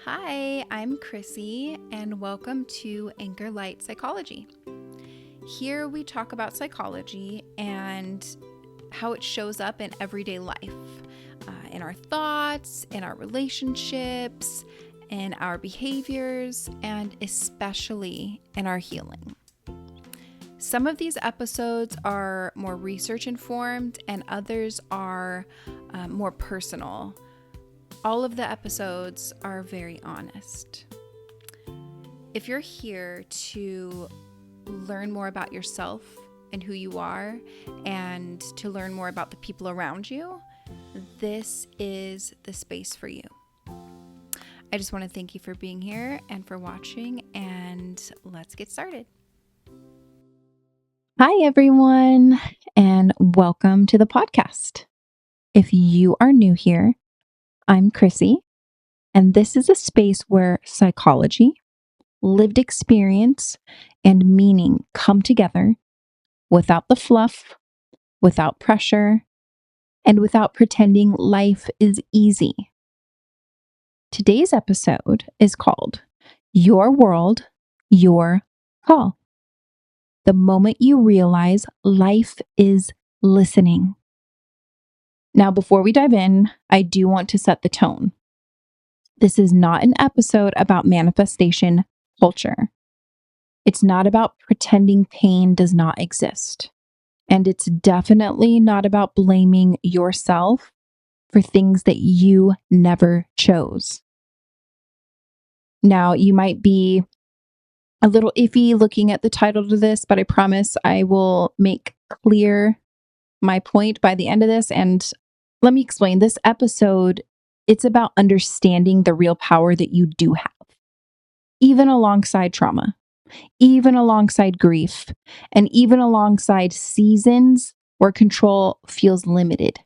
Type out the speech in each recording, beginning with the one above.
Hi, I'm Chrissy, and welcome to Anchor Light Psychology. Here we talk about psychology and how it shows up in everyday life, in our thoughts, in our relationships, in our behaviors, and especially in our healing. Some of these episodes are more research informed, and others are more personal. All of the episodes are very honest. If you're here to learn more about yourself and who you are, and to learn more about the people around you, this is the space for you. I just want to thank you for being here and for watching, and let's get started. Hi, everyone, and welcome to the podcast. If you are new here, I'm Chrissy, and this is a space where psychology, lived experience, and meaning come together without the fluff, without pressure, and without pretending life is easy. Today's episode is called Your World, Your Call. The moment you realize life is listening. Now, before we dive in, I do want to set the tone. This is not an episode about manifestation culture. It's not about pretending pain does not exist. And it's definitely not about blaming yourself for things that you never chose. Now, you might be a little iffy looking at the title to this, but I promise I will make clear my point by the end of this. And let me explain this episode. It's about understanding the real power that you do have, even alongside trauma, even alongside grief, and even alongside seasons where control feels limited.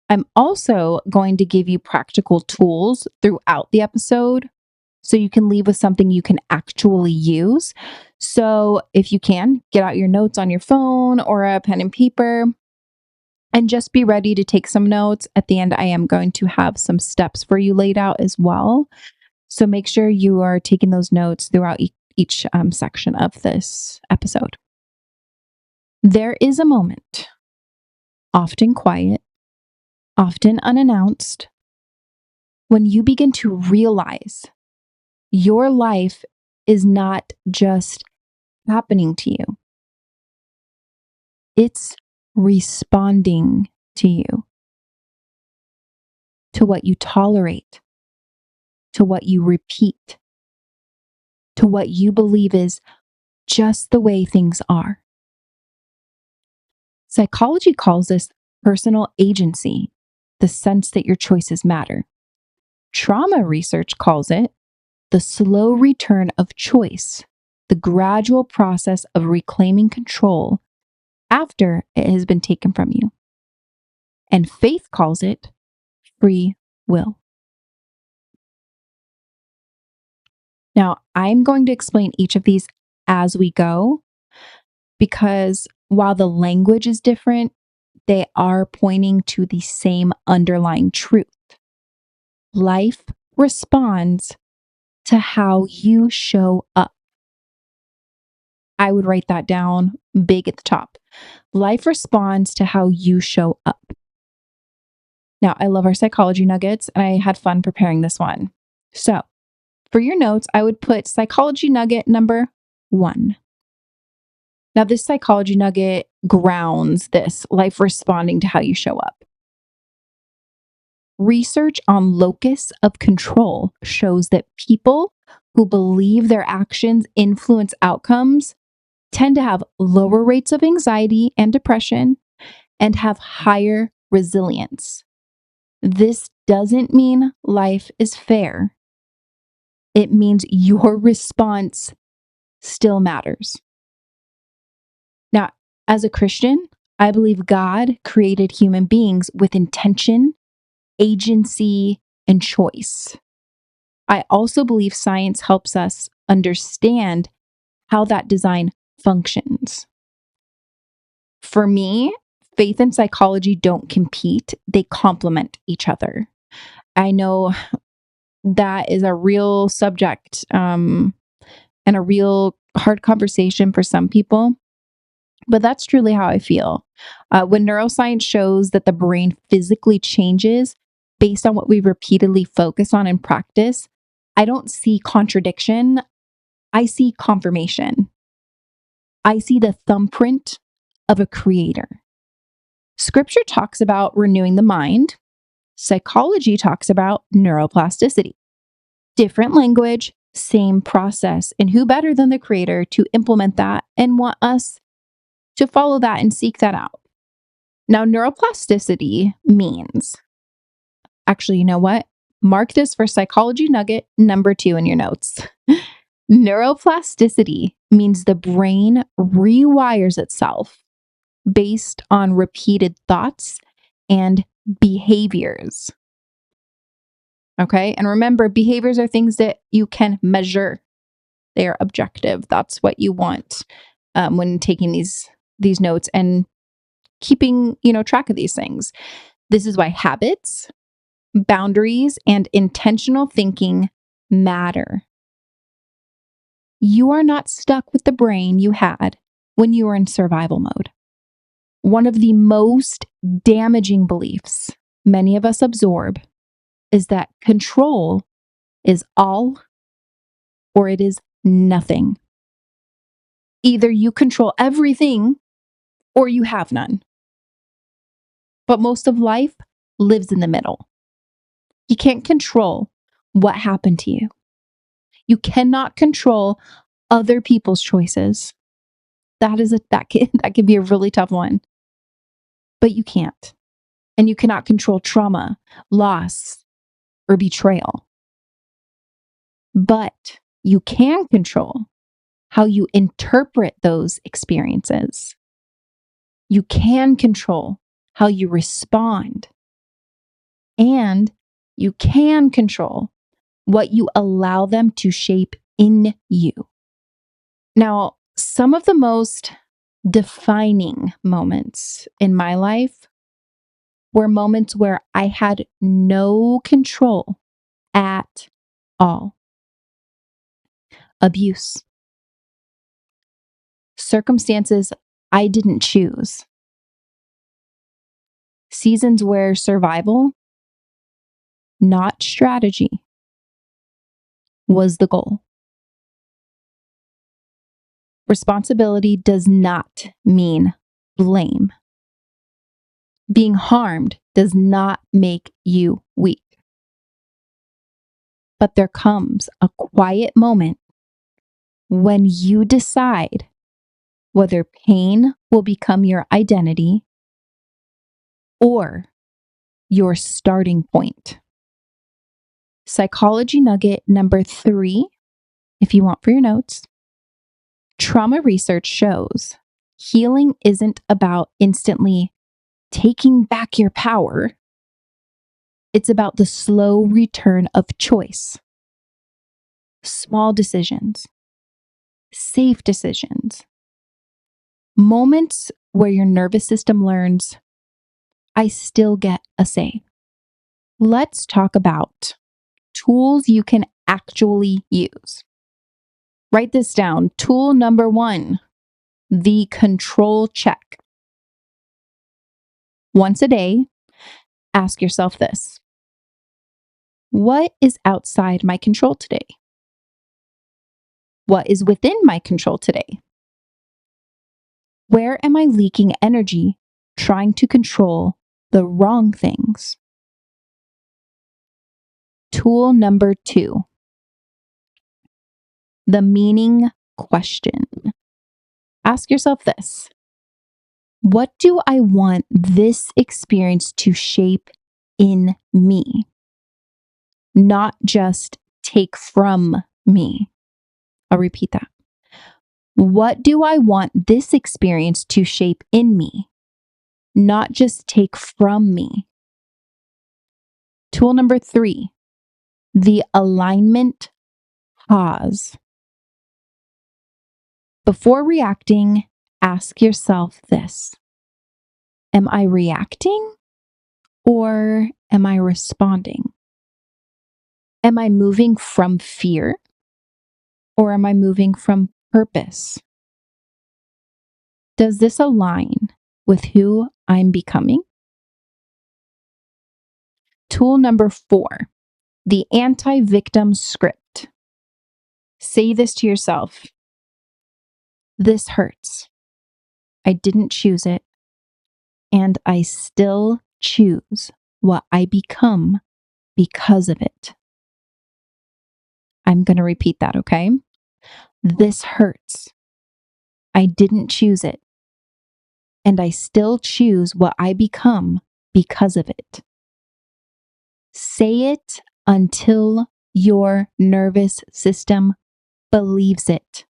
I'm also going to give you practical tools throughout the episode so you can leave with something you can actually use. So if you can, get out your notes on your phone or a pen and paper and just be ready to take some notes. At the end, I am going to have some steps for you laid out as well. So make sure you are taking those notes throughout each section of this episode. There is a moment, often quiet, often unannounced, when you begin to realize your life is not just happening to you, it's responding to you, to what you tolerate, to what you repeat, to what you believe is just the way things are. Psychology calls this personal agency, the sense that your choices matter. Trauma research calls it the slow return of choice, the gradual process of reclaiming control after it has been taken from you. And faith calls it free will. Now, I'm going to explain each of these as we go, because while the language is different, they are pointing to the same underlying truth. Life responds to how you show up. I would write that down big at the top. Life responds to how you show up. Now, I love our psychology nuggets, and I had fun preparing this one. So, for your notes, I would put psychology nugget number 1. Now, this psychology nugget grounds this life responding to how you show up. Research on locus of control shows that people who believe their actions influence outcomes tend to have lower rates of anxiety and depression and have higher resilience. This doesn't mean life is fair. It means your response still matters. Now, as a Christian, I believe God created human beings with intention, agency, and choice. I also believe science helps us understand how that design functions. For me, faith and psychology don't compete, they complement each other. I know that is a real subject and a real hard conversation for some people. But that's truly how I feel. When neuroscience shows that the brain physically changes based on what we repeatedly focus on and practice, I don't see contradiction. I see confirmation. I see the thumbprint of a creator. Scripture talks about renewing the mind. Psychology talks about neuroplasticity. Different language, same process. And who better than the creator to implement that and want us to follow that and seek that out? Now, neuroplasticity means, actually, you know what? Mark this for psychology nugget number 2 in your notes. Neuroplasticity means the brain rewires itself based on repeated thoughts and behaviors. Okay. And remember, behaviors are things that you can measure. They are objective. That's what you want when taking these notes and keeping, track of these things. This is why habits, boundaries, and intentional thinking matter. You are not stuck with the brain you had when you were in survival mode. One of the most damaging beliefs many of us absorb is that control is all or it is nothing. Either you control everything or you have none. But most of life lives in the middle. You can't control what happened to you. You cannot control other people's choices. That can be a really tough one. But you can't. And you cannot control trauma, loss, or betrayal. But you can control how you interpret those experiences. You can control how you respond. And you can control what you allow them to shape in you. Now, some of the most defining moments in my life were moments where I had no control at all. Abuse. Circumstances I didn't choose. Seasons where survival, not strategy, was the goal. Responsibility does not mean blame. Being harmed does not make you weak. But there comes a quiet moment when you decide whether pain will become your identity or your starting point. Psychology nugget number 3, if you want for your notes. Trauma research shows healing isn't about instantly taking back your power. It's about the slow return of choice. Small decisions, safe decisions, moments where your nervous system learns, I still get a say. Let's talk about tools you can actually use. Write this down. Tool number 1, the control check. Once a day, ask yourself this: what is outside my control today? What is within my control today? Where am I leaking energy trying to control the wrong things? Tool number 2, the meaning question. Ask yourself this: what do I want this experience to shape in me? Not just take from me. I'll repeat that. What do I want this experience to shape in me? Not just take from me. Tool number 3, the alignment pause. Before reacting, ask yourself this: am I reacting or am I responding? Am I moving from fear or am I moving from purpose? Does this align with who I'm becoming? Tool number 4, the anti-victim script. Say this to yourself. This hurts. I didn't choose it, and I still choose what I become because of it. I'm going to repeat that, okay? This hurts. I didn't choose it, and I still choose what I become because of it. Say it until your nervous system believes it.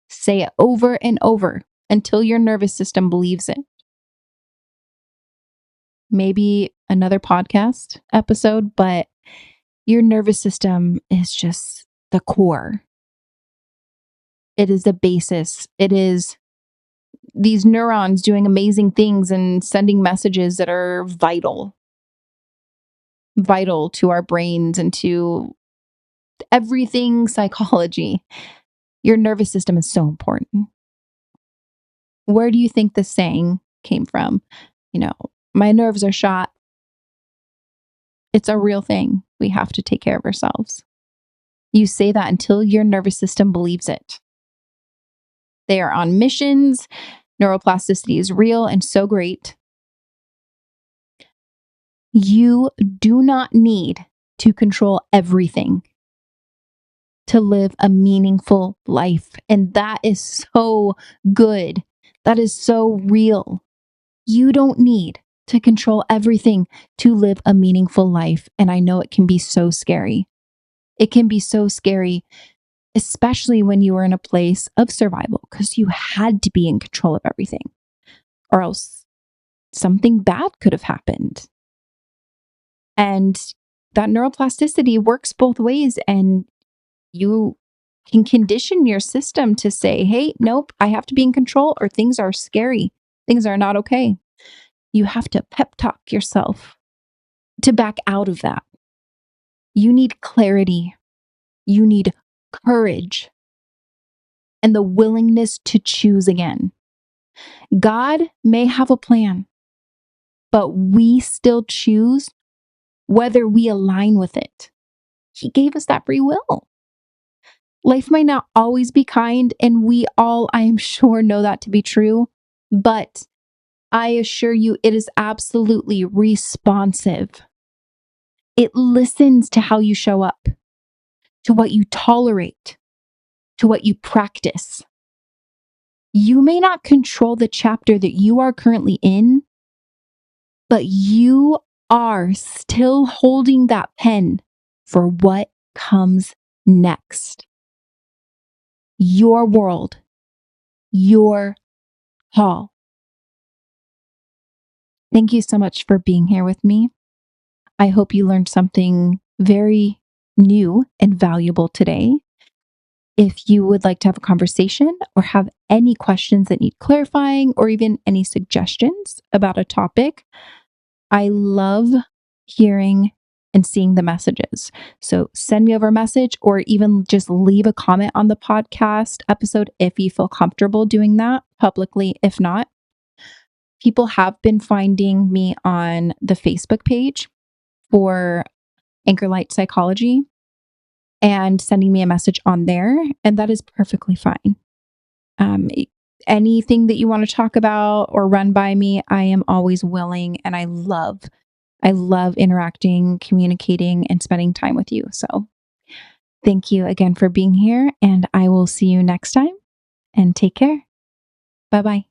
Say it over and over until your nervous system believes it. Maybe another podcast episode, but your nervous system is just the core. It is the basis. It is these neurons doing amazing things and sending messages that are vital to our brains and to everything psychology. Your nervous system is so important. Where do you think the saying came from? My nerves are shot. It's a real thing. We have to take care of ourselves. You say that until your nervous system believes it. They are on missions. Neuroplasticity is real and so great. You do not need to control everything to live a meaningful life. And that is so good. That is so real. You don't need to control everything to live a meaningful life. And I know it can be so scary. It can be so scary, especially when you were in a place of survival because you had to be in control of everything, or else something bad could have happened. And that neuroplasticity works both ways, and you can condition your system to say, hey, nope, I have to be in control or things are scary. Things are not okay. You have to pep talk yourself to back out of that. You need clarity. You need courage and the willingness to choose again. God may have a plan, but we still choose whether we align with it. He gave us that free will. Life might not always be kind, and we all, I am sure, know that to be true, but I assure you it is absolutely responsive. It listens to how you show up, to what you tolerate, to what you practice. You may not control the chapter that you are currently in, but you are still holding that pen for what comes next. Your world, your call. Thank you so much for being here with me. I hope you learned something very new and valuable today. If you would like to have a conversation or have any questions that need clarifying or even any suggestions about a topic, I love hearing and seeing the messages. So send me over a message or even just leave a comment on the podcast episode if you feel comfortable doing that publicly. If not, people have been finding me on the Facebook page for Anchor Light Psychology and sending me a message on there, and that is perfectly fine. Anything that you want to talk about or run by me, I am always willing, and I love interacting, communicating, and spending time with you. So thank you again for being here, and I will see you next time, and take care. Bye-bye.